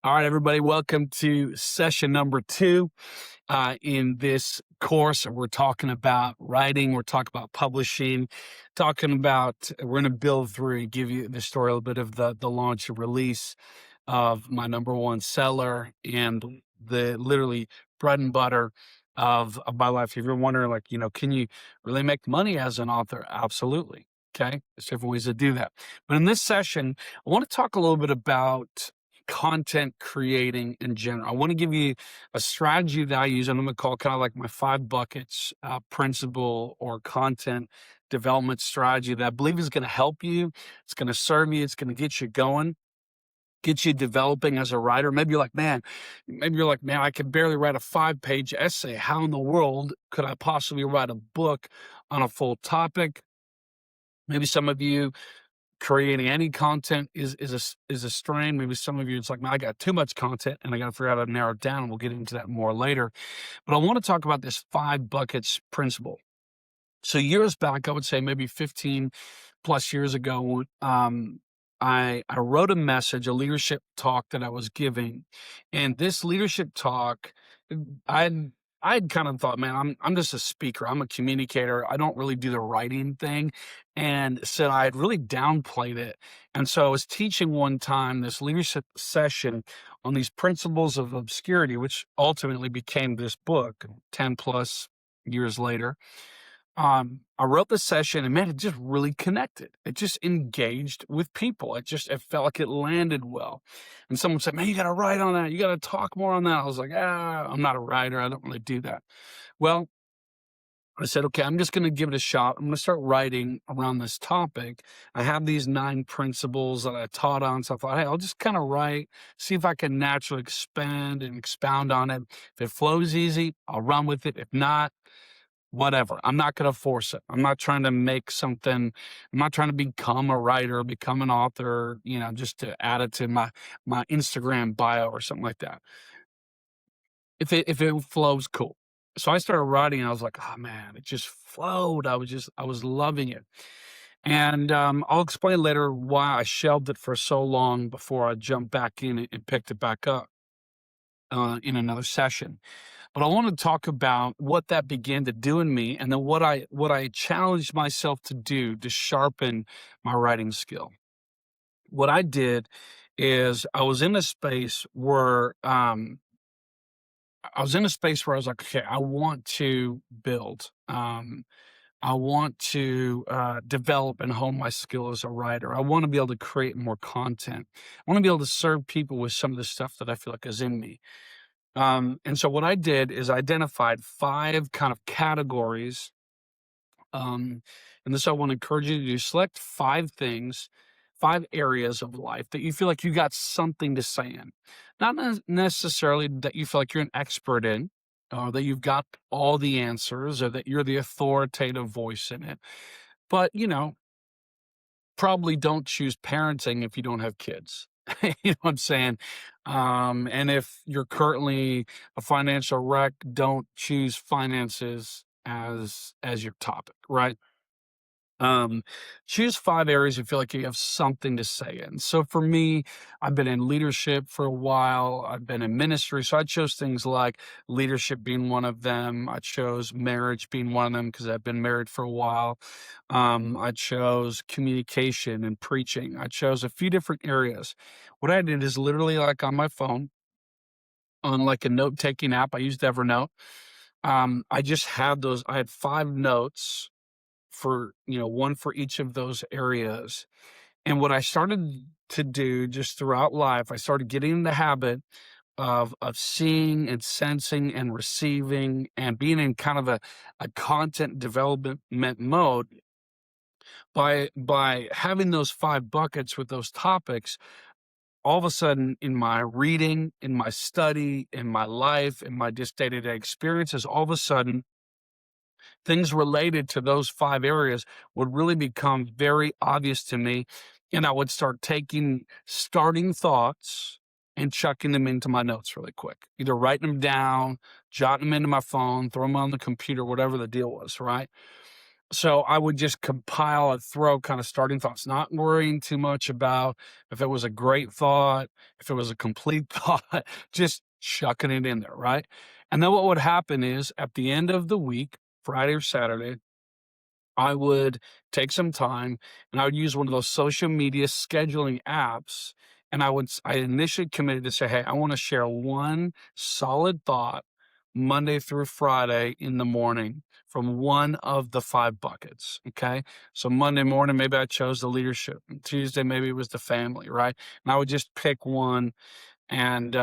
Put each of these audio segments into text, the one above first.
All right, everybody, welcome to session number 2. In this course, we're talking about writing, we're talking about publishing, we're going to build through and give you the story, a little bit of the launch and release of my number one seller and the literally bread and butter of my life. If you're wondering, can you really make money as an author? Absolutely. Okay. There's different ways to do that. But in this session, I want to talk a little bit about content creating in general. I want to give you a strategy that I use, and I'm going to call kind of like my 5 buckets principle or content development strategy that I believe is going to help you. It's going to serve you. It's going to get you going, get you developing as a writer. Maybe you're like, man, I can barely write a 5-page essay. How in the world could I possibly write a book on a full topic? Maybe some of you creating any content is a strain. Maybe some of you, it's like, man, I got too much content and I got to figure out how to narrow it down. We'll get into that more later. But I want to talk about this 5 buckets principle. So years back, I would say maybe 15 plus years ago, I wrote a message, a leadership talk that I was giving. And this leadership talk, I'd kind of thought, man, I'm just a speaker. I'm a communicator. I don't really do the writing thing. And so I had really downplayed it. And so I was teaching one time this leadership session on these principles of obscurity, which ultimately became this book 10 plus years later. I wrote the session and man, it just really connected. It just engaged with people. It felt like it landed well. And someone said, man, you got to write on that. You got to talk more on that. I was like, I'm not a writer. I don't really do that. Well, I said, okay, I'm just going to give it a shot. I'm going to start writing around this topic. I have these 9 principles that I taught on. So I thought, hey, I'll just kind of write, see if I can naturally expand and expound on it. If it flows easy, I'll run with it. If not, whatever. I'm not going to force it. I'm not trying to I'm not trying to become a writer, become an author, just to add it to my Instagram bio or something like that. If it flows, cool. So I started writing and I was like, oh man, it just flowed. I was loving it. And I'll explain later why I shelved it for so long before I jumped back in and picked it back up in another session. But I want to talk about what that began to do in me, and then what I challenged myself to do to sharpen my writing skill. What I did is I was in a space where I was like, okay, I want to build. I want to develop and hone my skill as a writer. I want to be able to create more content. I want to be able to serve people with some of the stuff that I feel like is in me. And so what I did is I identified 5 kind of categories. And this I want to encourage you to do. Select 5 things, 5 areas of life that you feel like you got something to say in. Not necessarily that you feel like you're an expert in, or that you've got all the answers, or that you're the authoritative voice in it. But, probably don't choose parenting if you don't have kids. You know what I'm saying? And if you're currently a financial wreck, don't choose finances as your topic, right? Choose 5 areas you feel like you have something to say in. So for me, I've been in leadership for a while. I've been in ministry. So I chose things like leadership being one of them. I chose marriage being one of them because I've been married for a while. I chose communication and preaching. I chose a few different areas. What I did is literally like on my phone, on like a note-taking app. I used Evernote. I had 5 notes for, one for each of those areas. And what I started to do just throughout life, I started getting in the habit of seeing and sensing and receiving and being in kind of a content development mode by having those 5 buckets with those topics. All of a sudden in my reading, in my study, in my life, in my just day-to-day experiences, all of a sudden things related to those 5 areas would really become very obvious to me. And I would start taking starting thoughts and chucking them into my notes really quick, either writing them down, jotting them into my phone, throw them on the computer, whatever the deal was, right? So I would just compile and throw kind of starting thoughts, not worrying too much about if it was a great thought, if it was a complete thought, just chucking it in there, right? And then what would happen is at the end of the week, Friday or Saturday, I would take some time and I would use one of those social media scheduling apps. And I initially committed to say, hey, I want to share one solid thought Monday through Friday in the morning from one of the 5 buckets. Okay. So Monday morning, maybe I chose the leadership. And Tuesday, maybe it was the family, right? And I would just pick one. And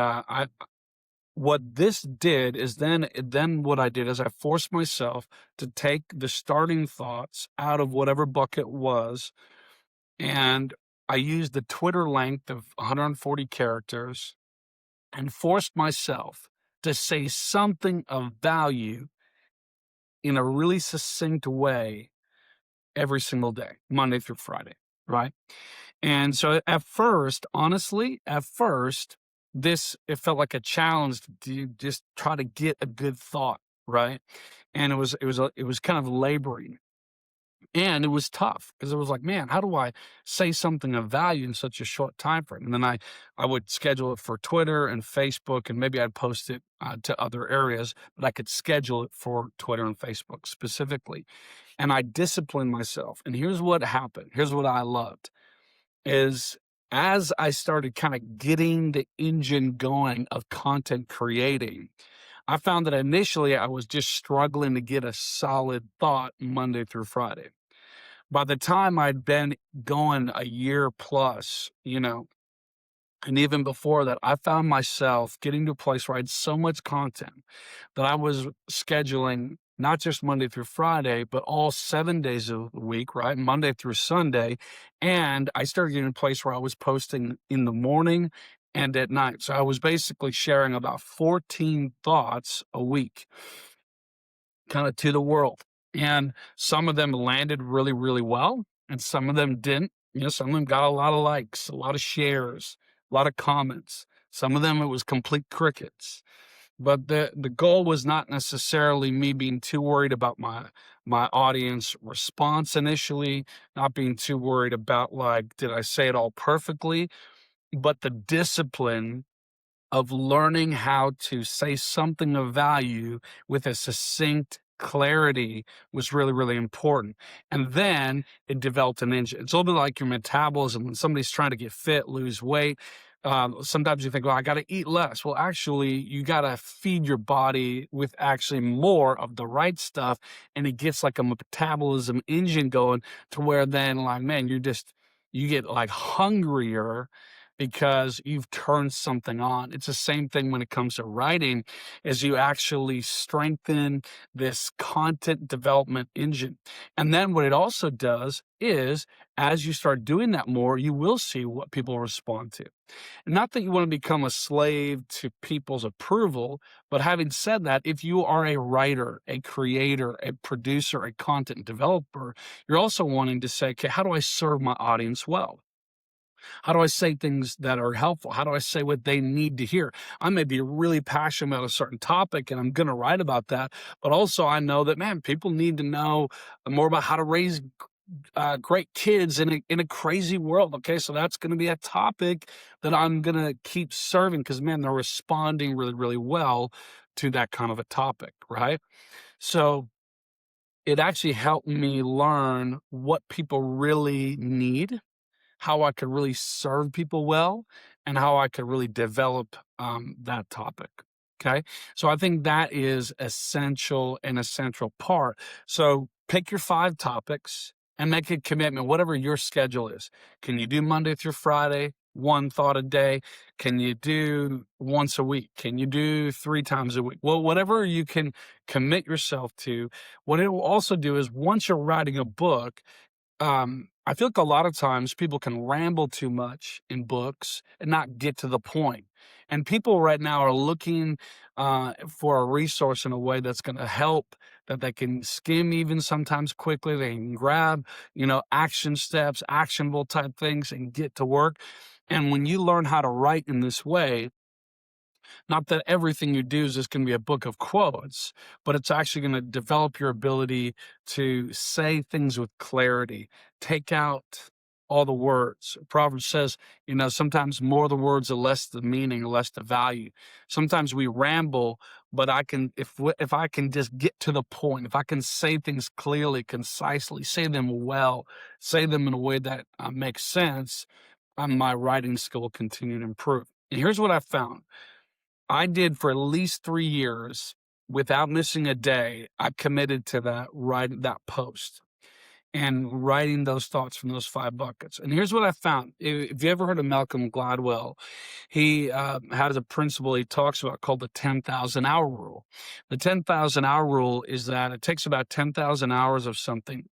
what this did is then what I did is I forced myself to take the starting thoughts out of whatever bucket was, and I used the Twitter length of 140 characters and forced myself to say something of value in a really succinct way every single day, Monday through Friday, right? And so at first, honestly, this it felt like a challenge to just try to get a good thought, right? And it was kind of laboring. And it was tough because it was like, man, how do I say something of value in such a short time frame? And then I would schedule it for Twitter and Facebook, and maybe I'd post it to other areas, but I could schedule it for Twitter and Facebook specifically. And I disciplined myself. And here's what happened. Here's what I loved is as I started kind of getting the engine going of content creating, I found that initially I was just struggling to get a solid thought Monday through Friday. By the time I'd been going a year plus, and even before that, I found myself getting to a place where I had so much content that I was scheduling not just Monday through Friday, but all 7 days of the week, right? Monday through Sunday. And I started getting to a place where I was posting in the morning and at night. So I was basically sharing about 14 thoughts a week, kind of to the world. And some of them landed really, really well, and some of them didn't. Some of them got a lot of likes, a lot of shares, a lot of comments. Some of them it was complete crickets. But the goal was not necessarily me being too worried about my audience response initially, not being too worried about like, did I say it all perfectly? But the discipline of learning how to say something of value with a succinct clarity was really, really important. And then it developed an engine. It's a little bit like your metabolism. When somebody's trying to get fit, lose weight, sometimes you think, well, I got to eat less. Well, actually, you got to feed your body with actually more of the right stuff. And it gets like a metabolism engine going to where then, like, man, you get like hungrier because you've turned something on. It's the same thing when it comes to writing, as you actually strengthen this content development engine. And then what it also does is as you start doing that more, you will see what people respond to. And not that you want to become a slave to people's approval, but having said that, if you are a writer, a creator, a producer, a content developer, you're also wanting to say, okay, how do I serve my audience well? How do I say things that are helpful? How do I say what they need to hear? I may be really passionate about a certain topic and I'm going to write about that. But also, I know that, man, people need to know more about how to raise great kids in a crazy world. Okay. So that's going to be a topic that I'm going to keep serving because, man, they're responding really, really well to that kind of a topic. Right. So it actually helped me learn what people really need, how I could really serve people well, and how I could really develop that topic. Okay. So I think that is essential, an essential part. So pick your 5 topics and make a commitment, whatever your schedule is. Can you do Monday through Friday, one thought a day? Can you do once a week? Can you do 3 times a week? Well, whatever you can commit yourself to. What it will also do is once you're writing a book, I feel like a lot of times people can ramble too much in books and not get to the point. And people right now are looking for a resource in a way that's going to help, that they can skim even sometimes quickly. They can grab, action steps, actionable type things and get to work. And when you learn how to write in this way, Not that everything you do is just going to be a book of quotes, but it's actually going to develop your ability to say things with clarity, take out all the words. Proverbs says, sometimes more the words are less the meaning, less the value. Sometimes we ramble, but if I can just get to the point, if I can say things clearly, concisely, say them well, say them in a way that makes sense, my writing skill will continue to improve. And here's what I found. I did for at least 3 years without missing a day. I committed to that post and writing those thoughts from those 5 buckets. And here's what I found. If you ever heard of Malcolm Gladwell, he has a principle he talks about called the 10,000 hour rule. The 10,000 hour rule is that it takes about 10,000 hours of something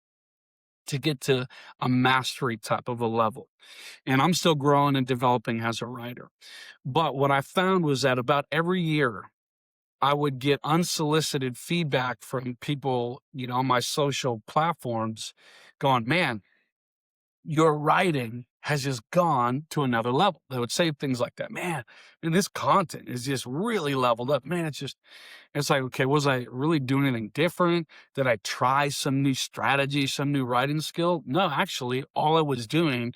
to get to a mastery type of a level. And I'm still growing and developing as a writer. But what I found was that about every year, I would get unsolicited feedback from people, on my social platforms going, man, your writing has just gone to another level. They would say things like that, man, and this content is just really leveled up. Man, it's like, okay, was I really doing anything different? Did I try some new strategy, some new writing skill? No, actually, all I was doing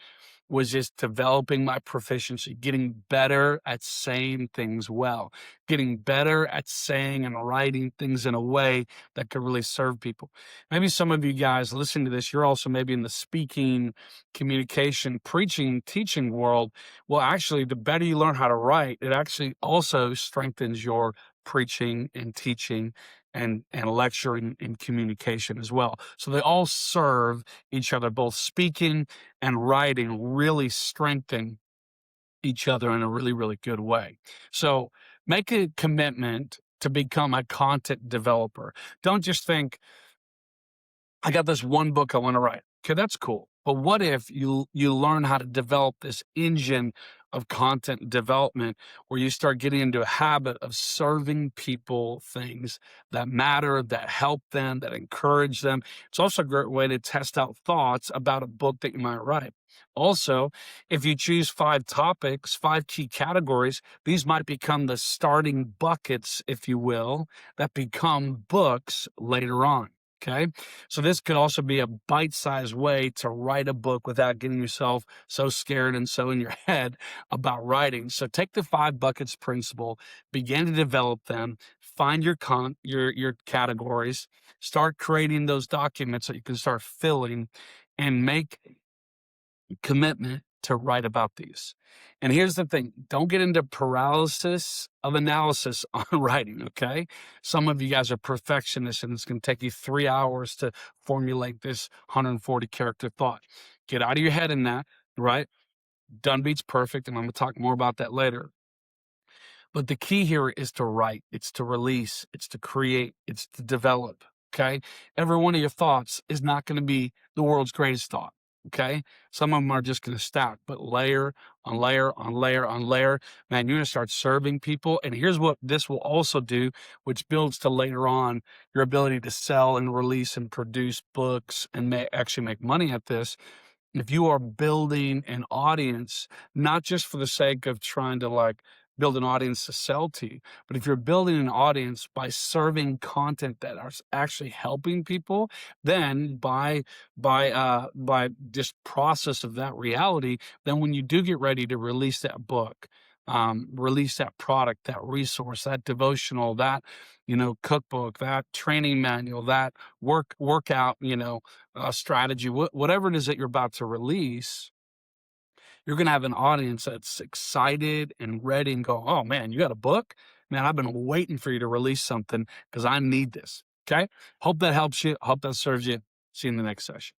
was just developing my proficiency, getting better at saying things well, getting better at saying and writing things in a way that could really serve people. Maybe some of you guys listening to this, you're also maybe in the speaking, communication, preaching, teaching world. Well, actually, the better you learn how to write, it actually also strengthens your preaching and teaching and lecturing and communication as well. So they all serve each other. Both speaking and writing really strengthen each other in a really, really good way. So make a commitment to become a content developer. Don't just think, I got this one book I want to write. Okay, that's cool. But what if you learn how to develop this engine of content development where you start getting into a habit of serving people things that matter, that help them, that encourage them? It's also a great way to test out thoughts about a book that you might write. Also, if you choose 5 topics, 5 key categories, these might become the starting buckets, if you will, that become books later on. Okay. So this could also be a bite-sized way to write a book without getting yourself so scared and so in your head about writing. So take the 5 buckets principle, begin to develop them, find your categories, start creating those documents that you can start filling, and make commitment to write about these. And here's the thing, don't get into paralysis of analysis on writing, okay? Some of you guys are perfectionists and it's going to take you 3 hours to formulate this 140 character thought. Get out of your head in that, right? Done beats perfect, and I'm going to talk more about that later. But the key here is to write, it's to release, it's to create, it's to develop, okay? Every one of your thoughts is not going to be the world's greatest thought. Okay. Some of them are just going to stack, but layer on layer on layer on layer, man, you're going to start serving people. And here's what this will also do, which builds to later on your ability to sell and release and produce books and actually make money at this. If you are building an audience, not just for the sake of trying to build an audience to sell to, but if you're building an audience by serving content that are actually helping people, then by just process of that reality, then when you do get ready to release that book, release that product, that resource, that devotional, that cookbook, that training manual, that workout, strategy, whatever it is that you're about to release, you're going to have an audience that's excited and ready and go, oh man, you got a book? Man, I've been waiting for you to release something because I need this. Okay. Hope that helps you. Hope that serves you. See you in the next session.